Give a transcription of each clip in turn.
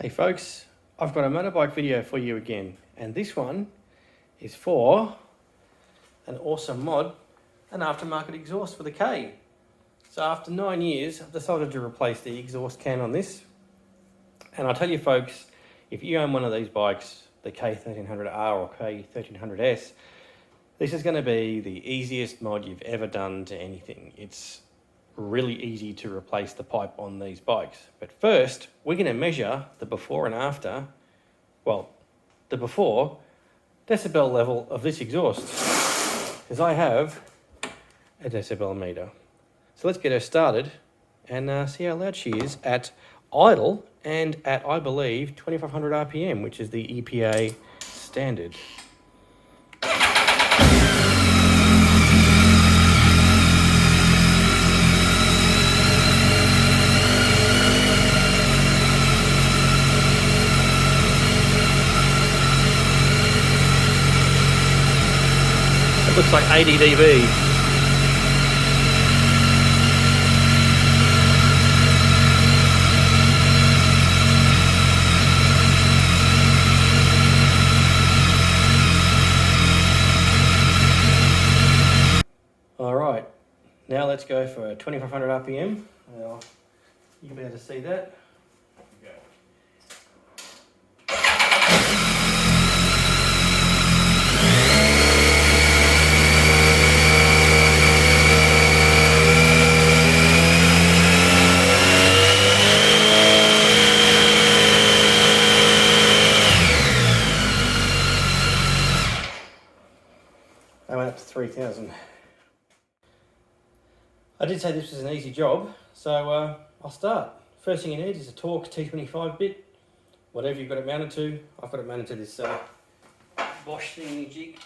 Hey folks, I've got a motorbike video for you again, and this one is for an awesome mod, an aftermarket exhaust for the K. So after 9 years, I've decided to replace the exhaust can on this. And I'll tell you folks, if you own one of these bikes, the K1300R or K1300S, this is going to be the easiest mod you've ever done to anything. It's really easy to replace the pipe on these bikes. But first, we're going to measure the before and after, well, the before decibel level of this exhaust, because I have a decibel meter. So let's get her started and see how loud she is at idle and at, I believe, 2500 RPM, which is the EPA standard. It looks like 80 dB. All right, now let's go for 2500 RPM. Now, you'll be able to see that. I went up to 3000. I did say this was an easy job, so I'll start. First thing you need is a Torx T25 bit, whatever you've got it mounted to. I've got it mounted to this Bosch thingy jig.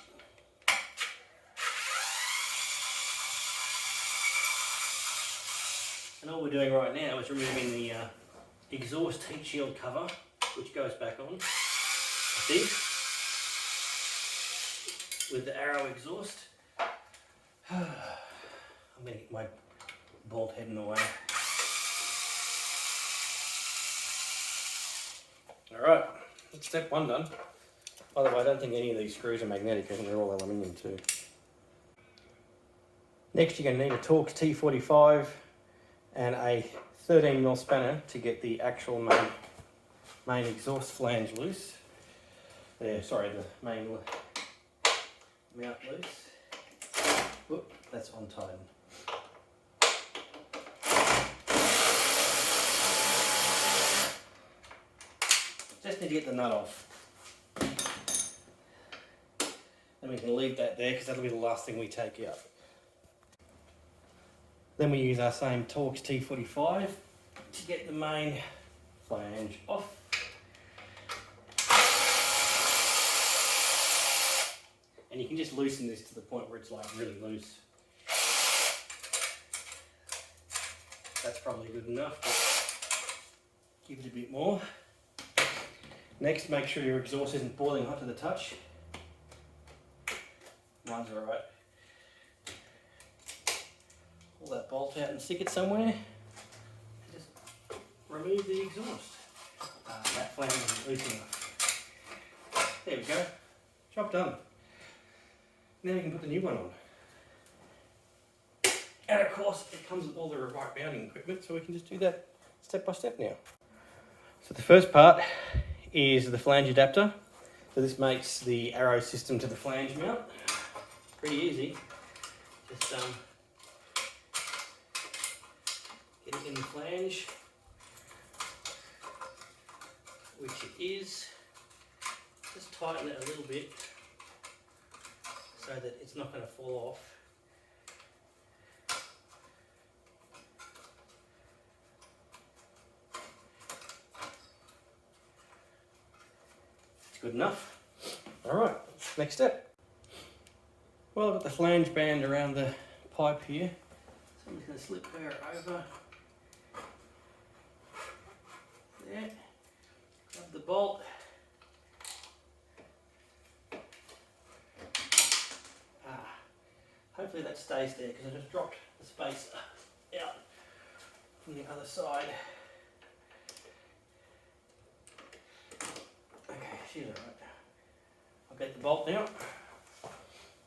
And all we're doing right now is removing the exhaust heat shield cover, which goes back on, I think, with the Arrow exhaust. I'm going to get my bolt head in the way. Alright, that's step one done. By the way, I don't think any of these screws are magnetic, I think they're all aluminium too. Next you're going to need a Torx T45 and a 13mm spanner to get the actual main exhaust flange loose. The main mount loose. Whoop, that's untied. Just need to get the nut off. Then we can leave that there because that'll be the last thing we take out. Then we use our same Torx T45 to get the main flange off. And you can just loosen this to the point where it's like really loose. That's probably good enough, but give it a bit more. Next, make sure your exhaust isn't boiling hot to the touch. Mine's alright. Pull that bolt out and stick it somewhere. And just remove the exhaust. That flange isn't loose enough. There we go. Job done. Now you can put the new one on. And of course, it comes with all the right mounting equipment, so we can just do that step by step now. So the first part is the flange adapter. So this makes the Arrow system to the flange mount. Pretty easy. Just get it in the flange, which it is. Just tighten it a little bit so that it's not going to fall off. It's good enough. Alright, next step. Well, I've got the flange band around the pipe here, so I'm just going to slip her over there, grab the bolt. Hopefully that stays there because I just dropped the spacer out from the other side. shit, alright. I'll get the bolt now.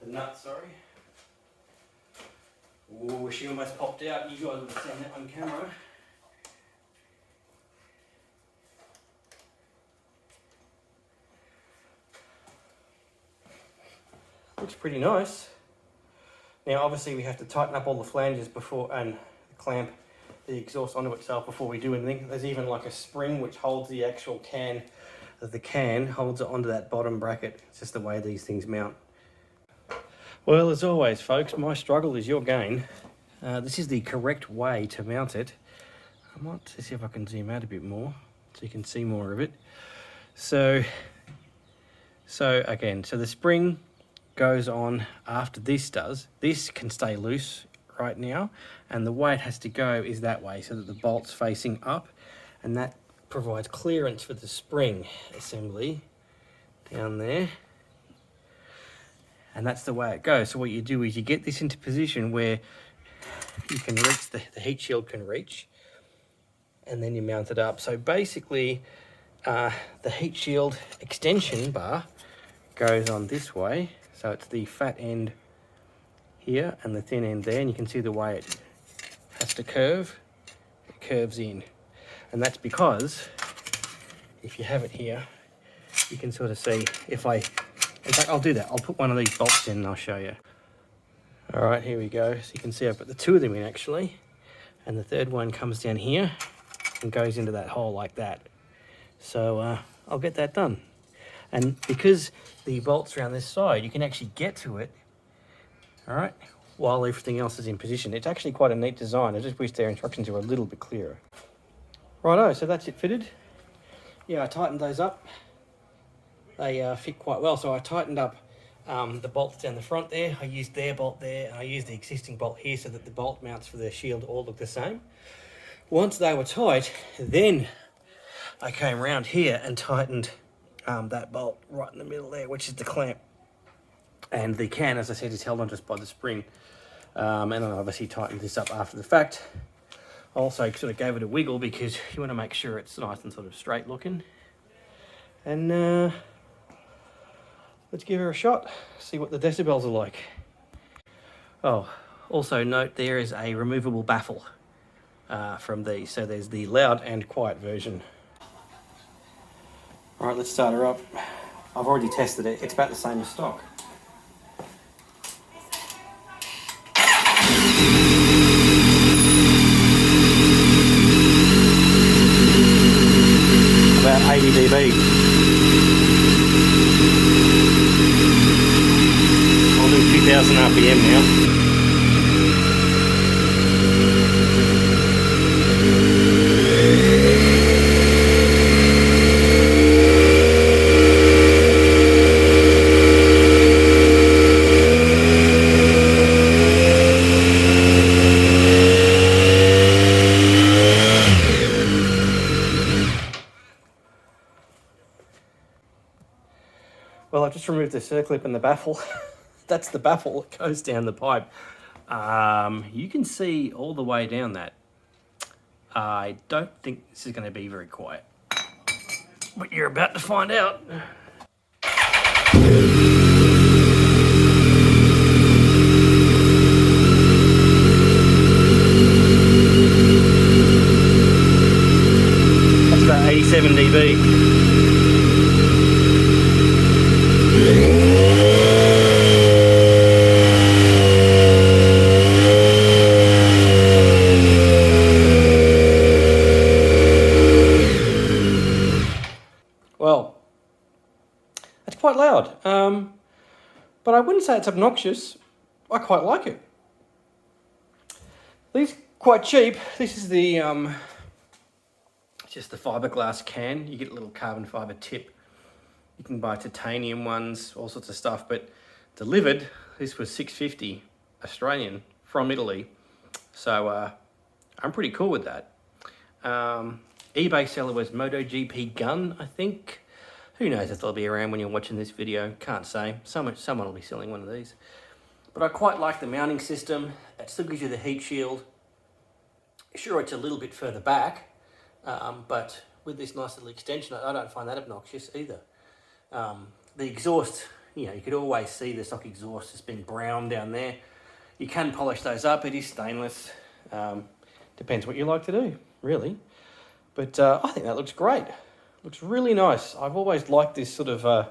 The nut, sorry. Oh, she almost popped out. You guys would have seen that on camera. Looks pretty nice. Now obviously we have to tighten up all the flanges before and clamp the exhaust onto itself before we do anything. There's even like a spring which holds the actual can, the can holds it onto that bottom bracket. It's just the way these things mount. Well, as always folks, my struggle is your gain. This is the correct way to mount it. I might see if I can zoom out a bit more so you can see more of it. So again, so the spring goes on after this does. This can stay loose right now, and the way it has to go is that way so that the bolt's facing up, and that provides clearance for the spring assembly down there. And that's the way it goes. So what you do is you get this into position where you can reach, the heat shield can reach, and then you mount it up. So basically the heat shield extension bar goes on this way. So it's the fat end here and the thin end there, and you can see the way it has to curve. It curves in. And that's because, if you have it here, you can sort of see if in fact I'll do that. I'll put one of these bolts in and I'll show you. All right, here we go. So you can see I've put the two of them in actually, and the third one comes down here and goes into that hole like that. So I'll get that done. And because the bolts are on this side, you can actually get to it, all right, while everything else is in position. It's actually quite a neat design. I just wish their instructions were a little bit clearer. Righto, so that's it fitted. Yeah, I tightened those up. They fit quite well. So I tightened up the bolts down the front there. I used their bolt there, and I used the existing bolt here so that the bolt mounts for the shield all look the same. Once they were tight, then I came around here and tightened that bolt right in the middle there, which is the clamp. And the can, as I said, is held on just by the spring. And I obviously tightened this up after the fact. Also sort of gave it a wiggle because you want to make sure it's nice and sort of straight looking. And let's give her a shot, see what the decibels are like. Oh, also note there is a removable baffle from these. So there's the loud and quiet version. All right, let's start her up. I've already tested it. It's about the same as stock. About 80 dB. I'll do 2000 RPM now. Well, I've just removed the circlip and the baffle. That's the baffle that goes down the pipe. You can see all the way down that. I don't think this is going to be very quiet, but you're about to find out. That's about 87 dB. Well, it's quite loud, but I wouldn't say it's obnoxious. I quite like it. These are quite cheap. This is the just the fiberglass can. You get a little carbon fiber tip. You can buy titanium ones, all sorts of stuff. But delivered, this was $6.50 Australian from Italy. So I'm pretty cool with that. eBay seller was MotoGP Gun, I think. Who knows if they'll be around when you're watching this video. Can't say. Someone will be selling one of these. But I quite like the mounting system. It still gives you the heat shield. Sure, it's a little bit further back, but with this nice little extension, I don't find that obnoxious either. The exhaust, you know, you could always see the stock exhaust has been brown down there. You can polish those up. It is stainless. Depends what you like to do, really. But I think that looks great. Looks really nice. I've always liked this sort of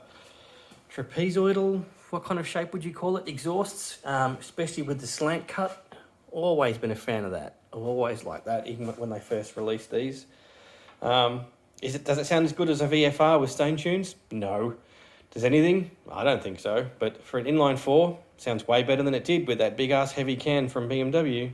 trapezoidal, what kind of shape would you call it, exhausts, especially with the slant cut. Always been a fan of that. I've always liked that, even when they first released these. Does it sound as good as a VFR with stone tunes? No. Does anything? I don't think so. But for an inline four, sounds way better than it did with that big ass heavy can from BMW.